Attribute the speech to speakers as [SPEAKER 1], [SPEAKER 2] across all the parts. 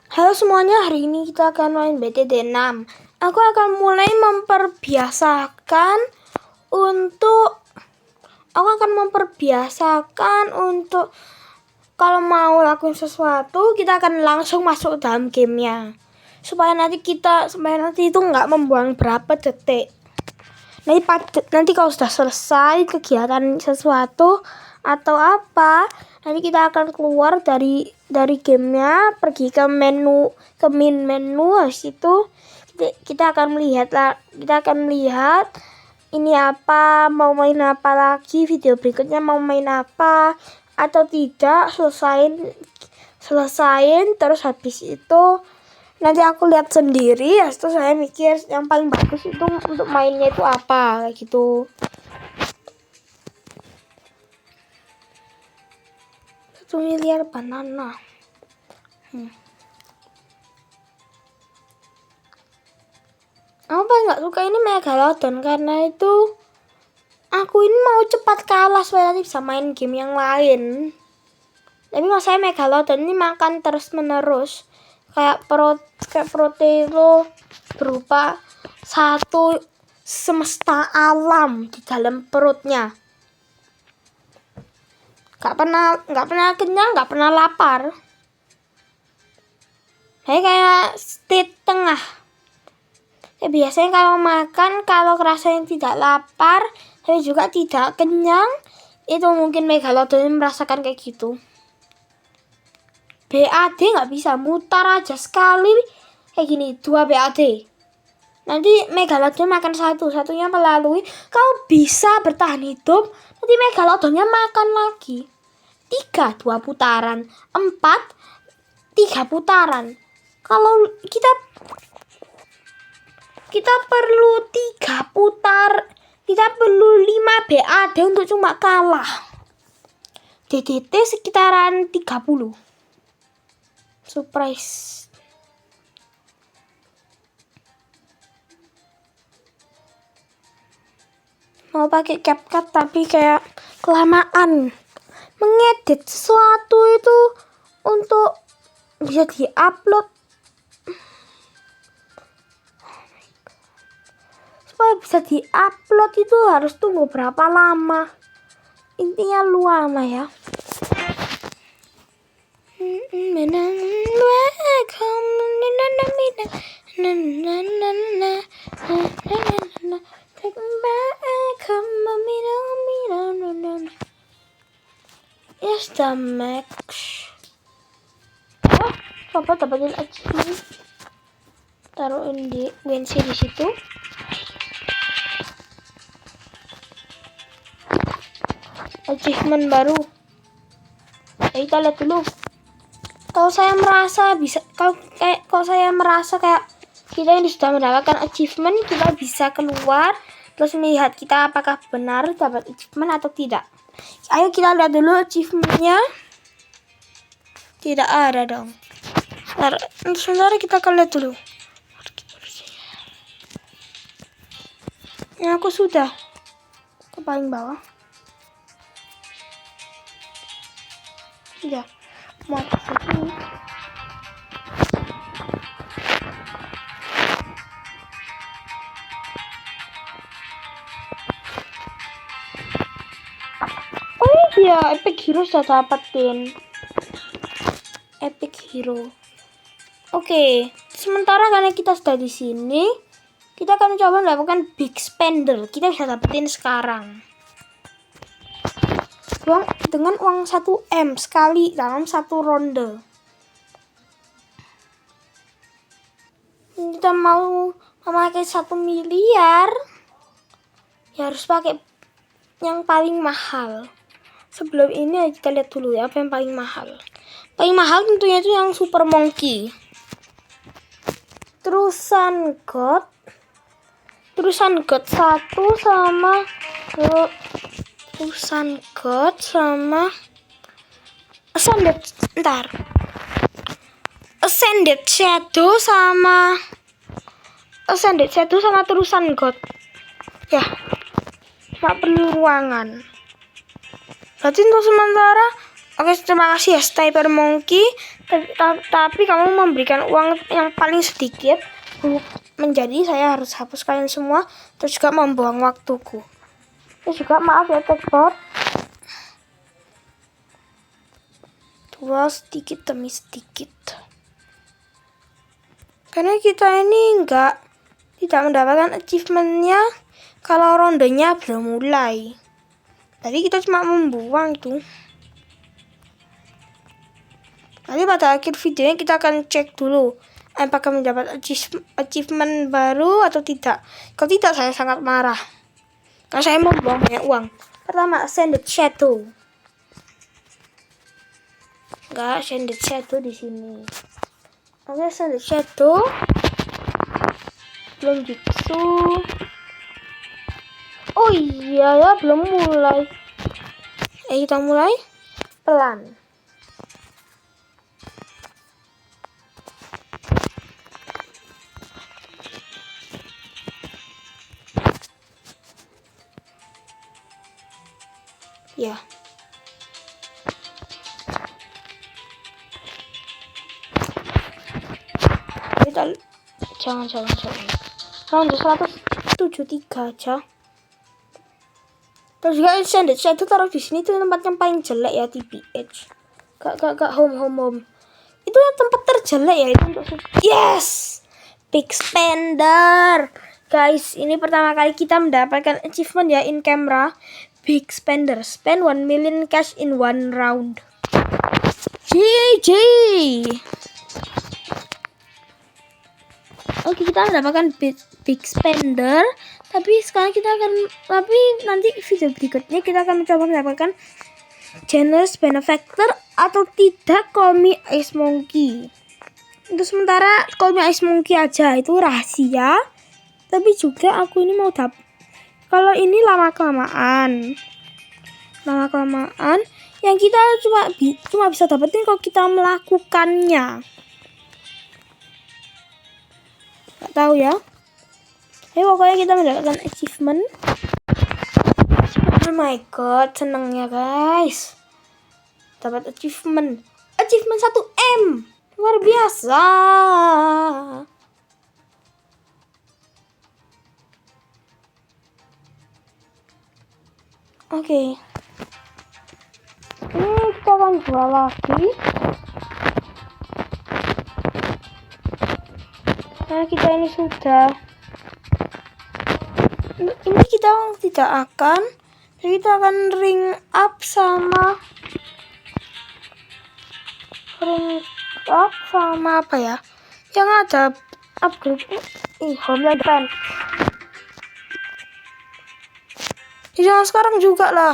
[SPEAKER 1] Halo semuanya, hari ini kita akan main BTD6. Aku akan mulai memperbiasakan untuk kalau mau lakuin sesuatu, kita akan langsung masuk dalam gamenya. Supaya nanti itu nggak membuang berapa detik. Nanti kalau sudah selesai kegiatan sesuatu atau apa, nanti kita akan keluar dari gamenya, pergi ke menu, main menu. Habis itu kita akan melihat ini apa, mau main apa lagi, video berikutnya mau main apa atau tidak, selesain terus habis itu nanti aku lihat sendiri. Habis itu saya mikir yang paling bagus itu untuk mainnya itu apa, kayak gitu. 1 miliar banana. Aku paling nggak suka ini Megalodon karena itu aku ini mau cepat kalah supaya nanti bisa main game yang lain. Tapi masalahnya Megalodon ini makan terus menerus kayak Protelo, berupa satu semesta alam di dalam perutnya. Gak pernah kenyang, gak pernah lapar. Kayak state tengah. Biasanya kalau makan, kalau rasanya tidak lapar, tapi juga tidak kenyang, itu mungkin Megalodon merasakan kayak gitu. BAD nggak bisa, mutar aja sekali kayak gini, 2 BAD. Nanti Megalodon makan satunya melalui, kau bisa bertahan hidup, nanti Megalodonnya makan lagi. 3, 2 putaran, 4, 3 putaran. Kalau kita perlu 3 putar, kita perlu 5 BAD untuk cuma kalah. DDT sekitaran 30. Surprise. Mau pakai CapCut tapi kayak kelamaan. Mengedit sesuatu itu untuk bisa di-upload. Supaya bisa di-upload itu harus tunggu berapa lama. Intinya lama ya. Yes, the max. Coba dapetin achievement. Taruhin di WNC di situ. Achievement baru. Kita lihat dulu. Kalau saya merasa kayak kita ini sudah mendapatkan achievement, kita bisa keluar terus melihat kita apakah benar dapat achievement atau tidak. Ayo kita lihat dulu achievementnya. Tidak ada dong. Sebentar kita akan lihat dulu. Yang aku sudah ke paling bawah. Ya, mau ke sini. Oh iya, Epic Hero sudah dapetin. Epic Hero. Oke, sementara karena kita sudah di sini, kita akan coba melakukan Big Spender. Kita bisa dapetin sekarang. Dengan uang 1M sekali dalam 1 ronde. Kita mau memakai 1 miliar, ya harus pakai yang paling mahal. Sebelum ini kita lihat dulu ya apa yang paling mahal. Paling mahal tentunya itu yang Super Monkey. Terusan God 1 sama Terusan God sama Ascended Shadow sama Terusan God. Ya, tak perlu ruangan. Berarti untuk sementara Oke, terima kasih ya Sniper Monkey. Tapi kamu memberikan uang yang paling sedikit. Menjadi saya harus hapus kalian semua. Terus juga membuang waktuku. Terus juga maaf ya Techbot. Dua sedikit demi sedikit. Karena kita ini tidak mendapatkan achievementnya kalau rondenya belum mulai. Tadi kita cuma membuang tuh. Nanti pada akhir videonya kita akan cek dulu apakah mendapat achievement baru atau tidak. Kalau tidak saya sangat marah. Karena saya mau buang banyak uang. Pertama, Ascended Shadow. Enggak, Ascended Shadow di sini. Oke, Ascended Shadow. Belum Jutsu. Oh iya ya, belum mulai. Kita mulai pelan. Ya. Kita jangan. Round 173 aja. Terus juga Ascended Shadow taruh di sini tuh tempat yang paling jelek ya, TBH. Gak home. Itu yang tempat terjelek ya itu untuk yes! Big Spender. Guys, ini pertama kali kita mendapatkan achievement ya in camera. Big Spender. Spend 1 million cash in 1 round. GG. Oke, kita mendapatkan big Spender. Tapi nanti video berikutnya kita akan mencoba mendapatkan Generous Benefactor atau tidak Call Me Ice Monkey. Untuk sementara Call Me Ice Monkey aja, itu rahasia. Tapi juga aku ini mau kalau ini lama kelamaan yang kita cuma bisa dapetin kalau kita melakukannya. Gak tahu ya. Pokoknya kita mendapatkan achievement. Oh my god, seneng ya guys. Dapat achievement 1M. Luar biasa. Oke. Ini kita akan jual lagi. Nah, kita ini sudah. Ini kita tidak akan. Kita akan ring up sama apa ya? Yang ada upgrade. Homeland Fan. Jangan sekarang juga lah.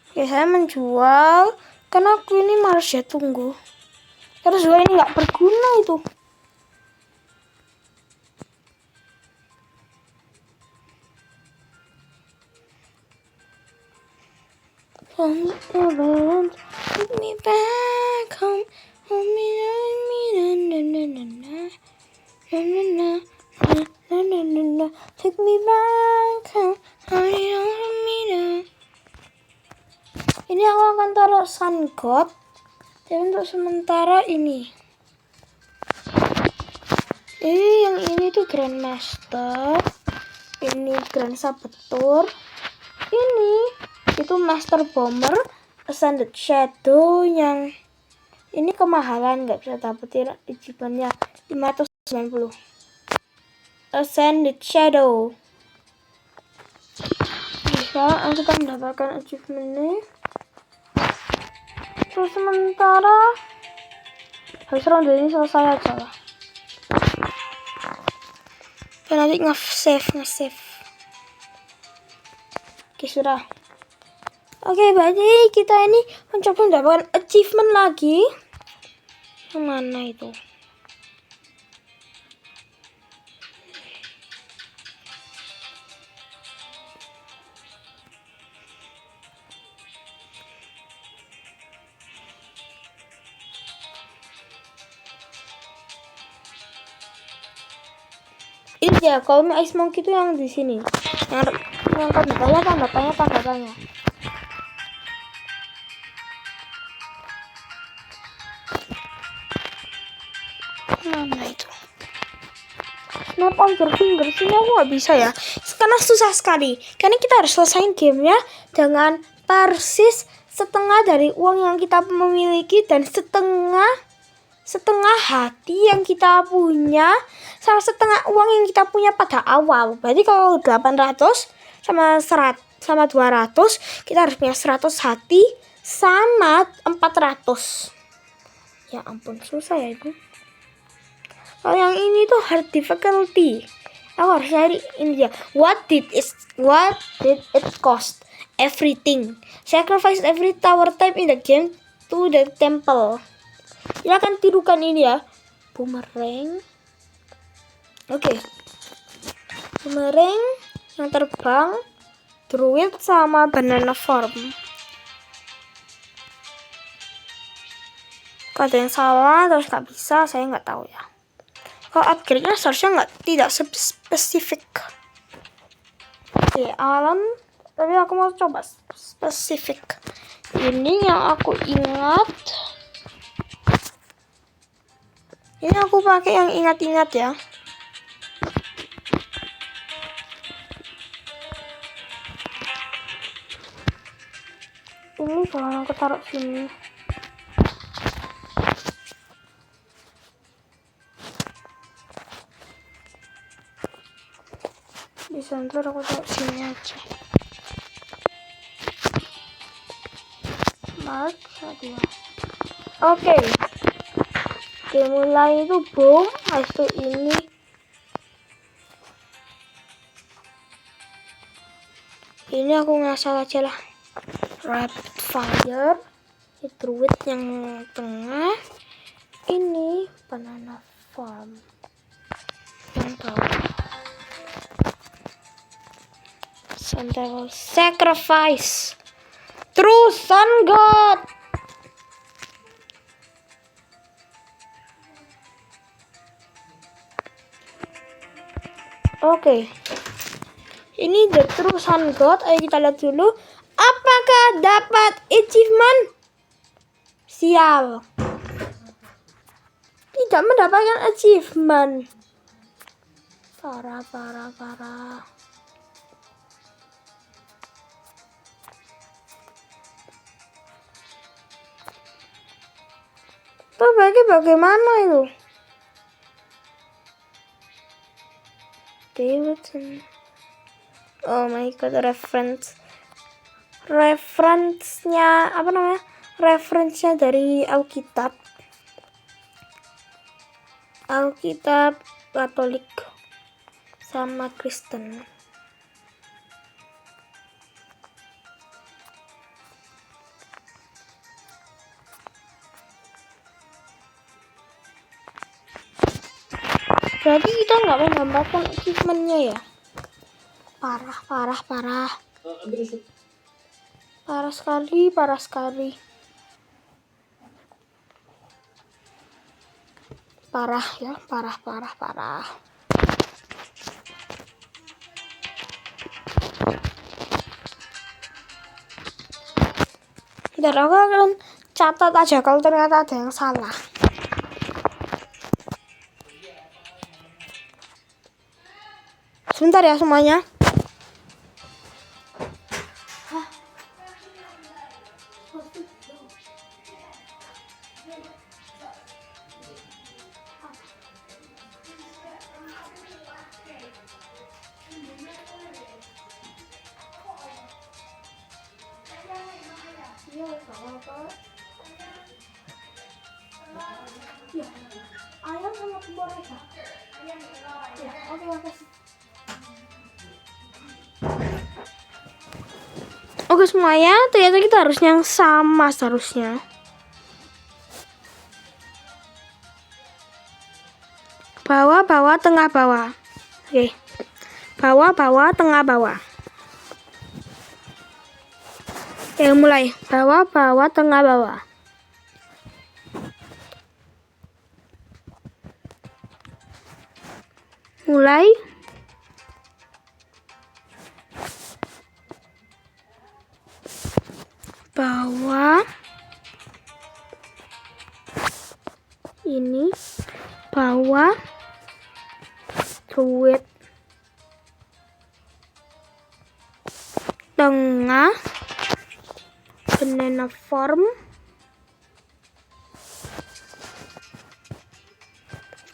[SPEAKER 1] Oke, saya menjual karena aku ini malas ya tunggu. Karena juga ini nggak berguna itu. Take me back home. Take me back home. Ini aku akan taruh Sun God. Tapi untuk sementara ini. Yang ini tuh Grandmaster. Ini Grand Saboteur. Ini itu Master Bomber. Ascended Shadow yang ini kemahalan, nggak bisa dapetin achievementnya 590. Ascended Shadow. Bisa kita mendapatkan achievementnya. Terus sementara habis ronde ini selesai aja lah. Dan nanti nge-save. Oke, sudah. Oke, berarti kita ini mencoba mendapatkan achievement lagi. Yang mana itu? ya, kalau Ice Monkey itu yang di sini. Yang tanda tanya. Mana itu? Snap on your fingers ini aku nggak bisa ya, karena susah sekali. Karena kita harus selesaiin gamenya dengan persis setengah dari uang yang kita memiliki dan setengah hati yang kita punya sama setengah uang yang kita punya pada awal. Berarti kalau 800 sama 100 sama 200, kita harus punya 100 hati sama 400. Ya ampun, susah ya itu. Kalau yang ini tuh hard difficulty. Aku harus cari ini dia. What did it cost? Everything. Sacrifice every tower type in the game to the temple. Ya akan tirukan ini ya. Boomerang. Oke. Boomerang yang terbang, druid sama banana farm. Kalau ada yang salah terus nggak bisa, saya nggak tahu ya. Kalau upgrade-nya seharusnya tidak spesifik. Oke, alam. Tapi aku mau coba spesifik. Ini yang aku ingat. Ini aku pakai yang ingat-ingat ya. Ini jangan aku taruh sini. Bisa ntar aku taruh sini aja. Mark tadi. Oke, mulai itu boom, habis itu ini. Ini aku ngasal aja lah. Rapid fire, druid yang tengah. Ini banana farm yang bawah. Sun sacrifice. True Sun God. Oke. Ini the True Sun God. Ayo kita lihat dulu. Apakah dapat achievement? Sial. Tidak mendapatkan achievement. Parah. Bagaimana itu? Davidson. Oh my god, reference-nya apa namanya? Reference-nya dari Alkitab Katolik sama Kristen. Berarti kita nggak mendapatkan achievement-nya ya? Parah sekali. Parah ya, parah. Bentar, aku akan catat aja kalau ternyata ada yang salah. Sebentar ya semuanya. Ya, ayam sama mereka. Ya, oke, makasih. Oke semuanya, ternyata kita harus yang sama seharusnya. Bawah, tengah, bawah. Oke. Bawah, tengah, bawah. Oke, mulai. Bawah, tengah, bawah. Mulai. bawah, ini bawah, druid tengah, banana farm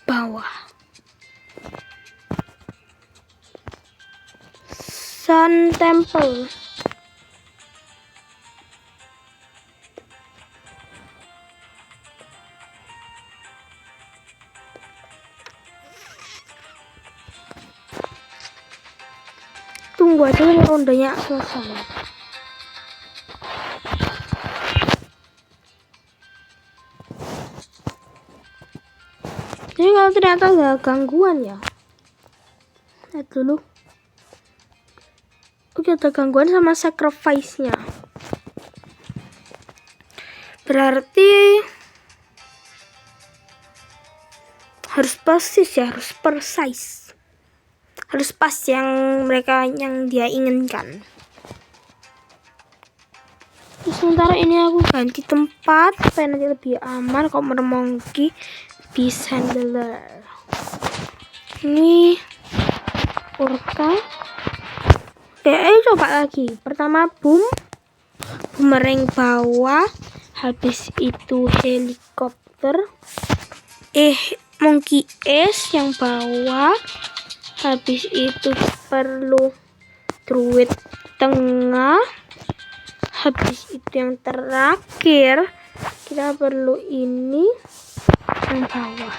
[SPEAKER 1] bawah, sun temple, tunggu aja ini rondanya selesai. Jadi kalau ternyata ada gangguan ya, lihat dulu. Oke, ada gangguan sama sacrifice-nya. Berarti harus persis ya, harus precise. Harus pas yang dia inginkan. Sementara ini aku ganti tempat supaya nanti lebih aman kalau mermonkey beast handler. Ini orca. Oke, ayo coba lagi. Pertama boomerang bawah, habis itu helikopter. Monkey ace yang bawah, habis itu perlu druid tengah, habis itu yang terakhir kita perlu ini yang bawah.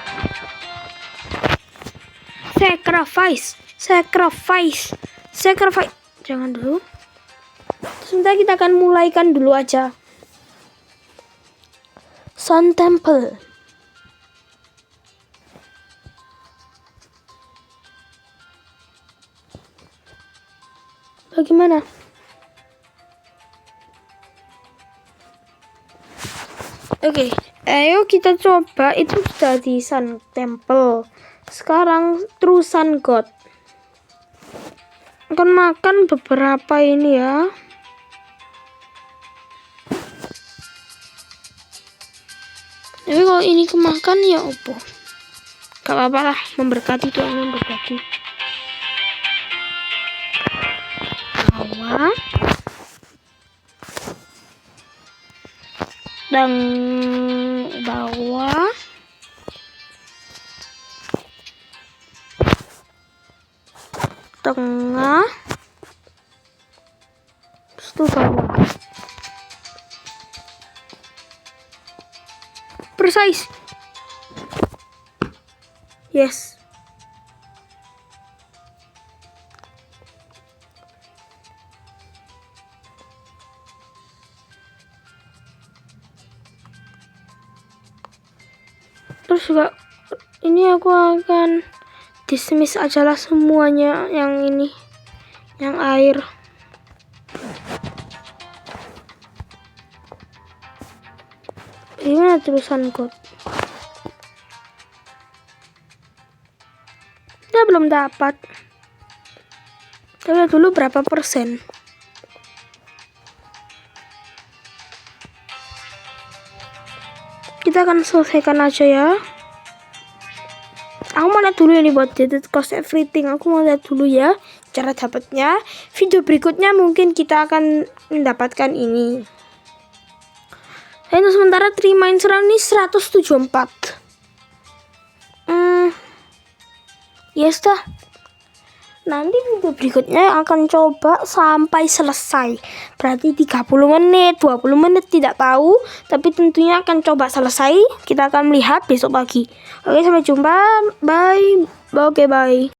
[SPEAKER 1] Sacrifice. Jangan dulu. Sebentar, kita akan mulaikan dulu aja. Sun Temple. Bagaimana? Oke, ayo kita coba. Itu sudah di Sun Temple. Sekarang True Sun God. Akan makan beberapa ini ya. Tapi kalau ini kemakan ya opo. Gak apa-apa lah, memberkati, Tuhan memberkati. Bawah. Dan bawah. Tengah. Terus tuh bawah. Precise. Yes. Terus juga ini aku akan dismiss aja lah semuanya yang ini, yang air. Gimana terusan God? Kita belum dapat. Kita lihat dulu berapa persen. Kita akan selesaikan aja ya. Aku mau lihat dulu ini buat debit cost everything. Aku mau lihat dulu ya cara dapatnya. Video berikutnya mungkin kita akan mendapatkan ini. Untuk sementara terima inseran ini 174. Yes dah. Nanti video berikutnya akan coba sampai selesai. Berarti 30 menit, 20 menit tidak tahu. Tapi tentunya akan coba selesai. Kita akan melihat besok pagi. Oke, sampai jumpa. Bye. Oke, bye.